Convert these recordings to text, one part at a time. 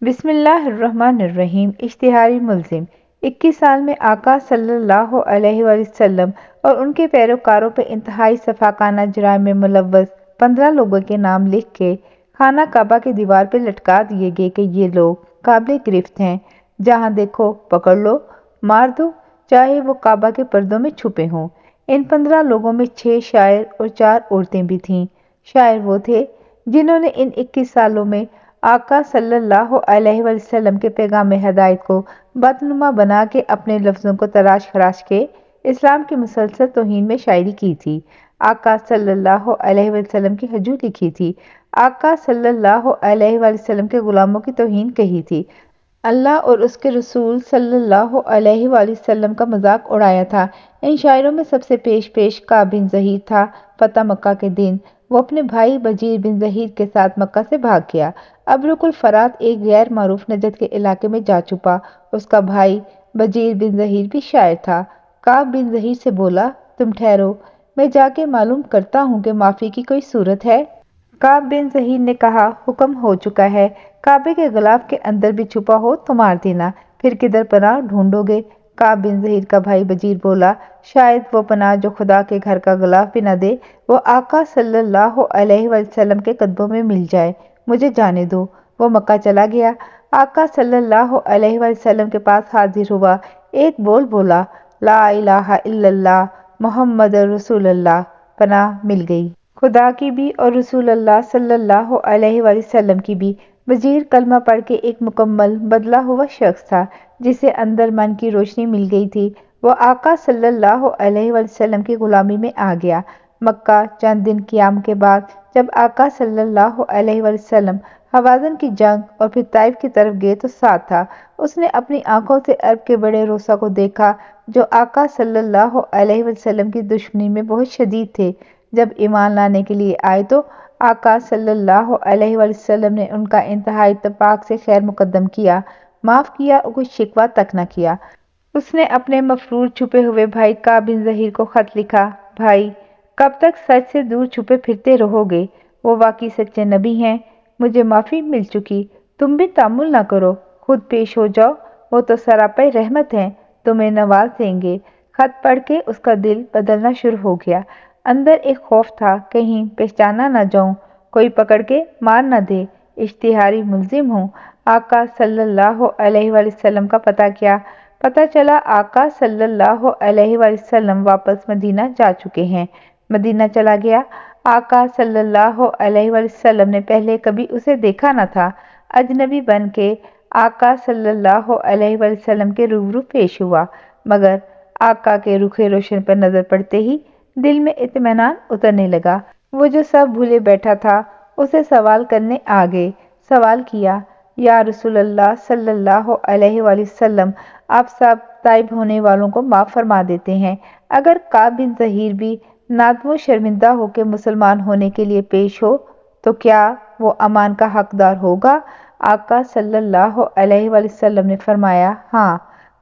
بسم اللہ الرحمن الرحیم۔ اشتہاری ملزم 21 سال میں آقا صلی اللہ علیہ وسلم اور ان کے پیروکاروں پہ انتہائی سفاکانہ جرائم میں ملوث 15 لوگوں کے نام لکھ کے خانہ کعبہ کی دیوار پہ لٹکا دیے گئے کہ یہ لوگ قابل گرفت ہیں، جہاں دیکھو پکڑ لو، مار دو، چاہے وہ کعبہ کے پردوں میں چھپے ہوں۔ ان 15 لوگوں میں 6 شاعر اور 4 عورتیں بھی تھیں۔ شاعر وہ تھے جنہوں نے ان 21 سالوں میں آقا صلی اللہ علیہ وسلم کے پیغام ہدایت کو بدنما بنا کے اپنے لفظوں کو تراش خراش کے اسلام کی مسلسل توہین میں شاعری کی تھی، آقا صلی اللہ علیہ وسلم کی حجو لکھی تھی، آقا صلی اللہ علیہ وسلم کے غلاموں کی توہین کہی تھی، اللہ اور اس کے رسول صلی اللہ علیہ وآلہ وسلم کا مذاق اڑایا تھا۔ ان شاعروں میں سب سے پیش کعب بن زہیر تھا۔ فتح مکہ کے دن وہ اپنے بھائی بجیر بن زہیر کے ساتھ مکہ سے بھاگ گیا۔ ابرق الفرات ایک غیر معروف نجد کے علاقے میں جا چھپا۔ اس کا بھائی بجیر بن زہیر بھی شاعر تھا۔ کعب بن زہیر سے بولا، تم ٹھہرو، میں جا کے معلوم کرتا ہوں کہ معافی کی کوئی صورت ہے۔ کعب بن زہیر نے کہا، حکم ہو چکا ہے، کعبے کے غلاف کے اندر بھی چھپا ہو تو مار دینا، پھر کدھر پناہ ڈھونڈو گے؟ کعب بن زہیر کا بھائی بجیر بولا، شاید وہ پناہ جو خدا کے گھر کا غلاف بھی نہ دے وہ آقا صلی اللہ علیہ وسلم کے قدموں میں مل جائے، مجھے جانے دو۔ وہ مکہ چلا گیا، آقا صلی اللہ علیہ وسلم کے پاس حاضر ہوا، ایک بول بولا، لا الہ الا اللہ محمد رسول اللہ، پناہ مل گئی۔ خدا کی بھی اور رسول اللہ صلی اللہ علیہ وآلہ وسلم کی بھی۔ بجیر کلمہ پڑھ کے ایک مکمل بدلا ہوا شخص تھا، جسے اندر من کی روشنی مل گئی تھی۔ وہ آقا صلی اللہ علیہ وآلہ وسلم کی غلامی میں آ گیا۔ مکہ چند دن قیام کے بعد جب آقا صلی اللہ علیہ وآلہ وسلم حوازن کی جنگ اور پھر طائف کی طرف گئے تو ساتھ تھا۔ اس نے اپنی آنکھوں سے عرب کے بڑے روسا کو دیکھا جو آقا صلی اللہ علیہ وسلم کی دشمنی میں بہت شدید تھے۔ جب ایمان لانے کے لیے آئے تو آقا صلی اللہ علیہ وآلہ وسلم نے ان کا انتہائی اتفاق سے خیر مقدم کیا، معاف کیا اور کوئی شکوہ تک نہ کیا۔ اس نے اپنے مفرور چھپے ہوئے بھائی کعب بن زہیر کو خط لکھا، بھائی، کب تک سچ سے دور چھپے پھرتے رہو گے؟ وہ واقعی سچے نبی ہیں، مجھے معافی مل چکی، تم بھی تامل نہ کرو، خود پیش ہو جاؤ، وہ تو سراپے رحمت ہیں، تمہیں نواز دیں گے۔ خط پڑھ کے اس کا دل بدلنا شروع ہو گیا۔ اندر ایک خوف تھا، کہیں پہچانا نہ جاؤں، کوئی پکڑ کے مار نہ دے۔ اشتہاری ملزم ہوں۔ آقا صلی اللہ علیہ وآلہ وسلم کا پتہ کیا؟ پتہ چلا آقا صلی اللہ علیہ وآلہ وسلم واپس مدینہ جا چکے ہیں۔ مدینہ چلا گیا۔ آقا صلی اللہ علیہ وآلہ وسلم نے پہلے کبھی اسے دیکھا نہ تھا۔ اجنبی بن کے آقا صلی اللہ علیہ وآلہ وسلم کے روبرو پیش ہوا، مگر آقا کے رخ روشن پر نظر پڑتے ہی دل میں اطمینان اترنے لگا۔ وہ جو سب بھولے بیٹھا تھا اسے سوال کرنے آ گئے۔ سوال کیا، یا رسول اللہ صلی اللہ علیہ وآلہ وسلم، آپ سب تائب ہونے والوں کو معاف فرما دیتے ہیں، اگر کعب بن زہیر بھی نادم و شرمندہ ہو کے مسلمان ہونے کے لیے پیش ہو تو کیا وہ امان کا حقدار ہوگا؟ آقا صلی اللہ علیہ وآلہ وسلم نے فرمایا، ہاں۔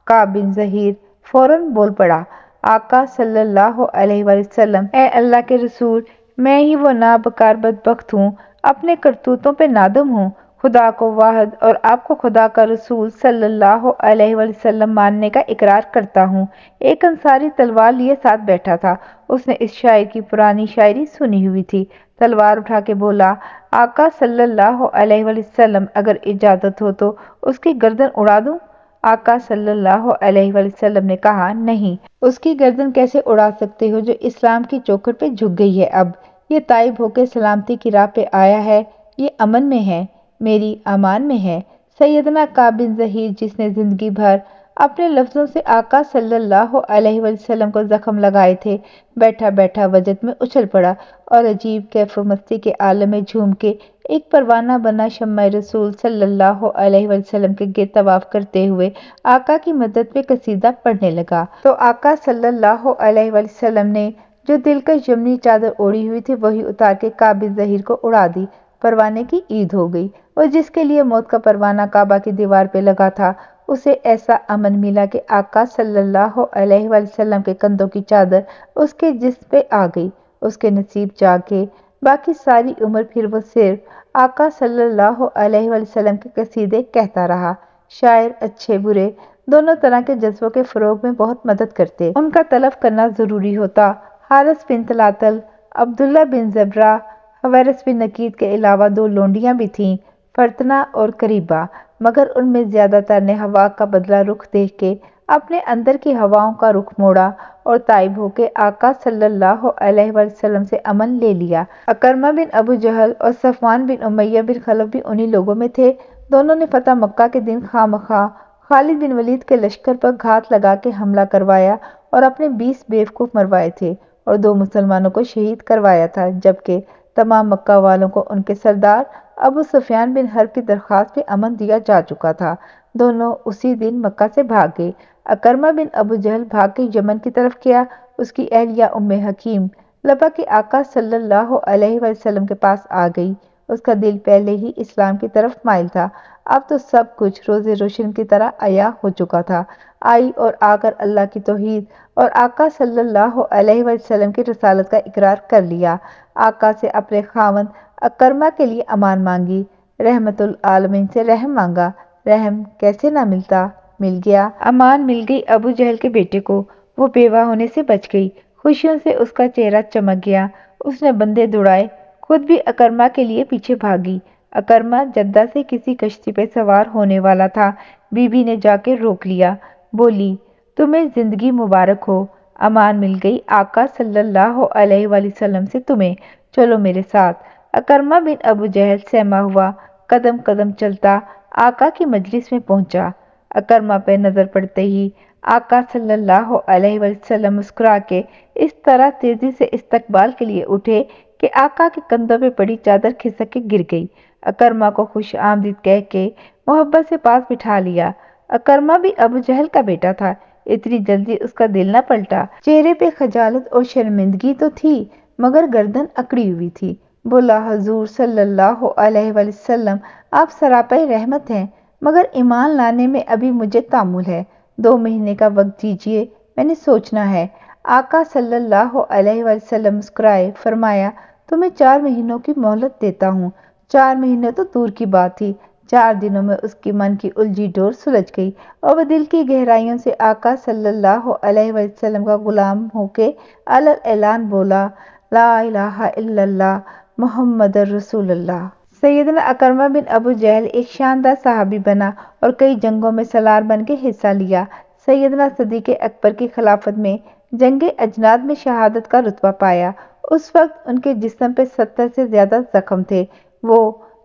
کعب بن زہیر فوراً بول پڑا، آقا صلی اللہ علیہ وآلہ وسلم، اے اللہ کے رسول، میں ہی وہ نابکار بدبخت ہوں، اپنے کرتوتوں پہ نادم ہوں، خدا کو واحد اور آپ کو خدا کا رسول صلی اللہ علیہ وآلہ وسلم ماننے کا اقرار کرتا ہوں۔ ایک انصاری تلوار لیے ساتھ بیٹھا تھا، اس نے اس شاعر کی پرانی شاعری سنی ہوئی تھی، تلوار اٹھا کے بولا، آقا صلی اللہ علیہ وآلہ وسلم، اگر اجازت ہو تو اس کی گردن اڑا دوں؟ آقا صلی اللہ علیہ وآلہ وسلم نے کہا، نہیں، اس کی گردن کیسے اڑا سکتے ہو جو اسلام کی چوکھٹ پہ جھک گئی ہے؟ اب یہ تائب ہو کے سلامتی کی راہ پہ آیا ہے، یہ امن میں ہے، میری امان میں ہے۔ سیدنا کعب بن زہیر، جس نے زندگی بھر اپنے لفظوں سے آقا صلی اللہ علیہ وآلہ وسلم کو زخم لگائے تھے، بیٹھا بیٹھا وجد میں اچھل پڑا اور عجیب کیف و مستی کے عالم میں جھوم کے ایک پروانہ بنا شمع رسول صلی اللہ علیہ وآلہ وسلم کے گرد طواف کرتے ہوئے آقا کی مدد پہ قصیدہ پڑھنے لگا۔ تو آقا صلی اللہ علیہ وآلہ وسلم نے جو دلکش یمنی چادر اوڑھی ہوئی تھی وہی اتار کے کعب بن زہیر کو اڑا دی۔ پروانے کی عید ہو گئی، اور جس کے لیے موت کا پروانہ کعبہ کی دیوار پہ لگا تھا اسے ایسا امن ملا کہ آقا صلی اللہ علیہ وآلہ وسلم کے کندھوں کی چادر اس کے جسم پہ آ گئی۔ اس کے نصیب جاگ گئے۔ باقی ساری عمر پھر وہ صرف آقا صلی اللہ علیہ وسلم کے قصیدے کہتا رہا۔ شاعر اچھے برے دونوں طرح کے جذبوں کے فروغ میں بہت مدد کرتے، ان کا طلب کرنا ضروری ہوتا۔ حارث بن تلاتل، عبداللہ بن زبرہ، حویرث بن نقید کے علاوہ 2 لونڈیاں بھی تھیں، فرتنہ اور قریبہ، مگر ان میں زیادہ تر نے ہوا کا بدلہ رخ دیکھ کے اپنے اندر کی ہواؤں کا رخ موڑا اور تائب ہو کے آقا صلی اللہ علیہ وسلم سے امن لے لیا۔ عکرمہ بن ابو جہل اور صفوان بن امیہ بن خلف بھی انہی لوگوں میں تھے۔ دونوں نے فتح مکہ کے دن خواہ مخواہ خالد بن ولید کے لشکر پر گھات لگا کے حملہ کروایا اور اپنے 20 بیوقوف مروائے تھے اور 2 مسلمانوں کو شہید کروایا تھا، جبکہ تمام مکہ والوں کو ان کے سردار ابو سفیان بن حرب کی درخواست پہ امن دیا جا چکا تھا۔ دونوں اسی دن مکہ سے بھاگ گئے۔ عکرمہ بن ابو جہل بھاگ کے یمن کی طرف گیا۔ اس کی اہلیہ ام حکیم لبا کے آقا صلی اللہ علیہ وسلم کے پاس آ گئی۔ اس کا دل پہلے ہی اسلام کی طرف مائل تھا، اب تو سب کچھ روز روشن کی طرح عیاں ہو چکا تھا۔ آئی اور آ کر اللہ کی توحید اور آقا صلی اللہ علیہ وسلم کی رسالت کا اقرار کر لیا۔ آقا سے اپنے خاوند عکرمہ کے لیے امان مانگی، رحمت العالمین سے رحم مانگا۔ رحم کیسے نہ ملتا، مل گیا۔ امان مل گئی ابو جہل کے بیٹے کو، وہ بیوہ ہونے سے بچ گئی۔ خوشیوں سے اس کا چہرہ چمک گیا۔ اس نے بندے دوڑائے، خود بھی عکرمہ کے لیے پیچھے بھاگی۔ عکرمہ جدہ سے کسی کشتی پہ سوار ہونے والا تھا، بی بی نے جا کے روک لیا، بولی تمہیں زندگی مبارک ہو، امان مل گئی آقا صلی اللہ علیہ وسلم سے تمہیں، چلو میرے ساتھ۔ عکرمہ بن ابو جہل سہما ہوا قدم قدم چلتا آقا کی مجلس میں پہنچا۔ عکرمہ پہ نظر پڑتے ہی آقا صلی اللہ علیہ وسلم مسکرا کے اس طرح تیزی سے استقبال کے لیے اٹھے کہ آقا کے کندھوں پہ پڑی چادر کھسک کے گر گئی۔ عکرمہ کو خوش آمدید کہہ کے محبت سے پاس بٹھا لیا۔ عکرمہ بھی ابو جہل کا بیٹا تھا، اتنی جلدی اس کا دل نہ پلٹا۔ چہرے پہ خجالت اور شرمندگی تو تھی، مگر گردن اکڑی ہوئی تھی۔ بولا حضور صلی اللہ علیہ وسلم آپ سراپے رحمت ہیں، مگر ایمان لانے میں ابھی مجھے تامل ہے، 2 مہینے کا وقت دیجیے، میں نے سوچنا ہے۔ آقا صلی اللہ علیہ وسلم مسکرائے، فرمایا تمہیں 4 مہینوں کی مہلت دیتا ہوں۔ 4 مہینے تو دور کی بات تھی، 4 دنوں میں اس کی من کی الجھی ڈور سلجھ گئی اور وہ دل کی گہرائیوں سے آقا صلی اللہ علیہ وسلم کا غلام ہو کے علی الاعلان بولا لا الہ الا اللہ محمد رسول اللہ۔ سیدنا عکرمہ بن ابو جہل ایک شاندار صحابی بنا اور کئی جنگوں میں سالار بن کے حصہ لیا۔ سیدنا صدیق اکبر کی خلافت میں جنگ اجناد میں شہادت کا رتبہ پایا۔ اس وقت ان کے جسم پہ 70 سے زیادہ زخم تھے۔ وہ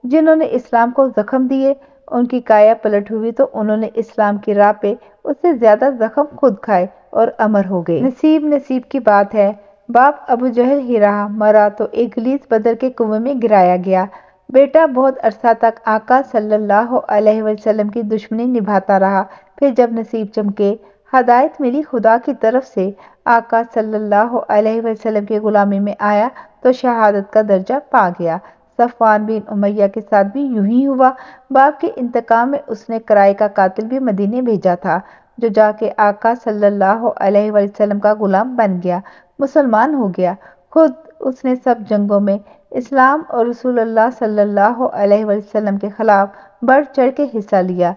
جنہوں نے اسلام کو زخم دیے، ان کی کایا پلٹ ہوئی تو انہوں نے اسلام کی راہ پہ اس سے زیادہ زخم خود کھائے اور امر ہو گئے۔ نصیب کی بات ہے، باپ ابو جہل ہی رہا، مرا تو ایک غلیظ بدر کے کنویں میں گرایا گیا۔ بیٹا بہت عرصہ تک آقا صلی اللہ علیہ وسلم کی دشمنی نبھاتا رہا، پھر جب نصیب چمکے، ہدایت ملی خدا کی طرف سے، آقا صلی اللہ علیہ وسلم کی غلامی میں آیا تو شہادت کا درجہ پا گیا۔ صفوان بن امیہ کے ساتھ بھی یوں ہی ہوا۔ باپ کے انتقام میں اس نے کرائے کا قاتل بھی مدینے بھیجا تھا، جو جا کے آقا صلی اللہ علیہ وسلم کا غلام بن گیا، مسلمان ہو گیا۔ خود اس نے سب جنگوں میں اسلام اور رسول اللہ صلی اللہ علیہ وسلم کے خلاف بڑھ چڑھ کے حصہ لیا۔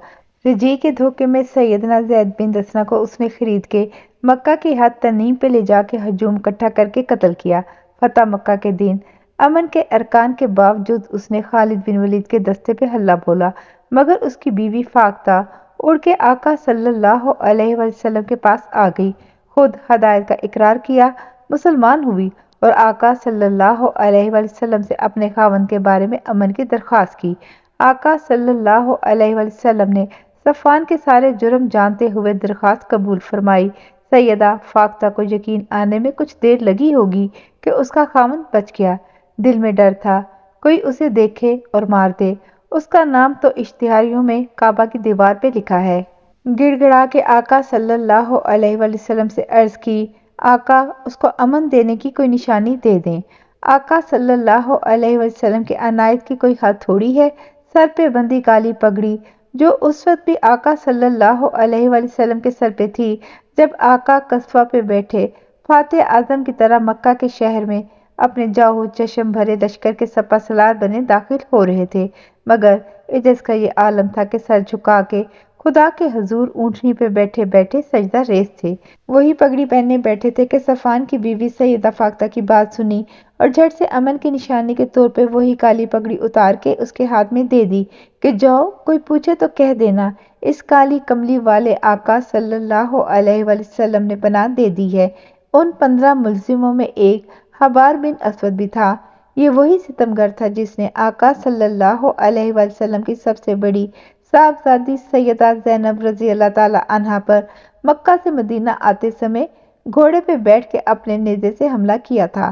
رجی کے دھوکے میں سیدنا زید بن دسنہ کو اس نے خرید کے مکہ کی حد تنعیم پہ لے جا کے ہجوم اکٹھا کر کے قتل کیا۔ فتح مکہ کے دن امن کے ارکان کے باوجود اس نے خالد بن ولید کے دستے پہ حملہ بولا، مگر اس کی بیوی فاختہ اڑ کے آقا صلی اللہ علیہ وسلم کے پاس آ گئی، خود ہدایت کا اقرار کیا، مسلمان ہوئی اور آقا صلی اللہ علیہ وسلم سے اپنے خاوند کے بارے میں امن کی درخواست کی۔ آقا صلی اللہ علیہ وسلم نے صفوان کے سارے جرم جانتے ہوئے درخواست قبول فرمائی۔ سیدہ فاختہ کو یقین آنے میں کچھ دیر لگی ہوگی کہ اس کا خاوند بچ گیا۔ دل میں ڈر تھا کوئی اسے دیکھے اور مار دے۔ اس کا نام تو اشتہاریوں میں کعبہ کی دیوار پہ لکھا ہے۔ گڑ گڑا کے آقا صلی اللہ علیہ وسلم سے عرض کی آقا اس کو امن دینے کی کوئی نشانی دے دیں۔ آقا صلی اللہ علیہ وسلم کی عنایت کی کوئی حد تھوڑی ہے۔ سر پہ بندی کالی پگڑی جو اس وقت بھی آقا صلی اللہ علیہ وسلم کے سر پہ تھی، جب آقا قصبہ پہ بیٹھے فاتح اعظم کی طرح مکہ کے شہر میں اپنے جاہو چشم بھرے لشکر کے سپہ سالار بنے داخل ہو رہے تھے، مگر اجز کا یہ عالم تھا کہ سر جھکا کے خدا کے حضور اونٹنی پہ بیٹھے بیٹھے سجدہ ریز تھے۔ وہی پگڑی پہنے بیٹھے تھے کہ صفوان کی بیوی سیدہ فاختہ کی بات سنی اور جھٹ سے امن کی نشانی کے طور پہ وہی کالی پگڑی اتار کے اس کے ہاتھ میں دے دی کہ جاؤ، کوئی پوچھے تو کہہ دینا اس کالی کملی والے آقا صلی اللہ علیہ وآلہ وسلم نے پناہ دے دی ہے۔ ان 15 ملزموں میں ایک حبار بن اسود بھی تھا۔ یہ وہی ستمگر تھا جس نے آقا صلی اللہ علیہ وآلہ وسلم کی سب سے بڑی صاحبزادی سیدہ زینب رضی اللہ تعالی عنہا پر مکہ سے مدینہ آتے سمے گھوڑے پہ بیٹھ کے اپنے نیزے سے حملہ کیا تھا۔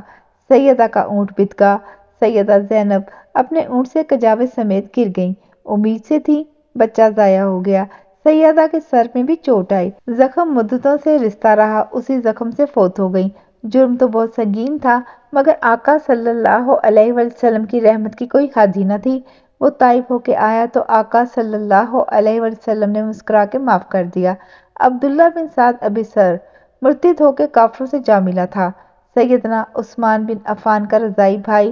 سیدہ کا اونٹ بت گا۔ سیدہ زینب اپنے اونٹ سے کجاوے سمیت گر گئیں۔ امید سے تھی، بچہ ضائع ہو گیا۔ سیدہ کے سر میں بھی چوٹ آئی، زخم مدتوں سے رستا رہا، اسی زخم سے فوت ہو گئیں۔ جرم تو بہت سنگین تھا، مگر آقا صلی اللہ علیہ وآلہ وسلم کی رحمت کی کوئی حد ہی نہ تھی۔ وہ طائف ہو کے آیا تو آقا صلی اللہ علیہ وآلہ وسلم نے مسکرا کے معاف کر دیا۔ عبداللہ بن سعد ابی سر مرتد ہو کے کافروں سے جا ملا تھا۔ سیدنا عثمان بن عفان کا رضاعی بھائی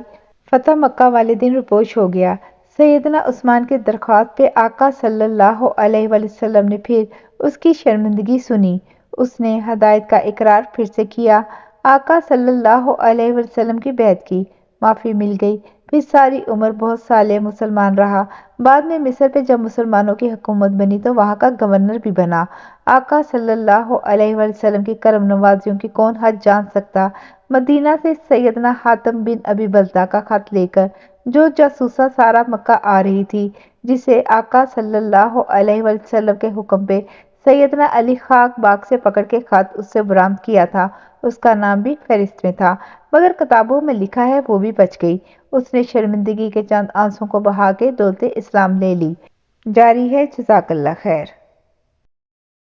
فتح مکہ والے دن روپوش ہو گیا۔ سیدنا عثمان کی درخواست پہ آقا صلی اللہ علیہ وآلہ وسلم نے پھر اس کی شرمندگی سنی۔ اس نے ہدایت کا اقرار پھر سے کیا، آقا صلی اللہ علیہ وآلہ وسلم کی بیعت کی، معافی مل گئی، پھر ساری عمر بہت صالح مسلمان رہا۔ بعد میں مصر پہ جب مسلمانوں کی حکومت بنی تو وہاں کا گورنر بھی بنا۔ آقا صلی اللہ علیہ وآلہ وسلم کی کرم نوازیوں کی کون حد جان سکتا۔ مدینہ سے سیدنا حاتم بن ابی بلتہ کا خط لے کر جو جاسوسہ سارا مکہ آ رہی تھی، جسے آقا صلی اللہ علیہ وآلہ وسلم کے حکم پہ سیدنا علی خاک باغ سے پکڑ کے خط اس سے برآمد کیا تھا، اس کا نام بھی فہرست میں تھا، مگر کتابوں میں لکھا ہے وہ بھی بچ گئی۔ اس نے شرمندگی کے چند آنسوں کو بہا کے دولت اسلام لے لی۔ جاری ہے۔ جزاک اللہ خیر۔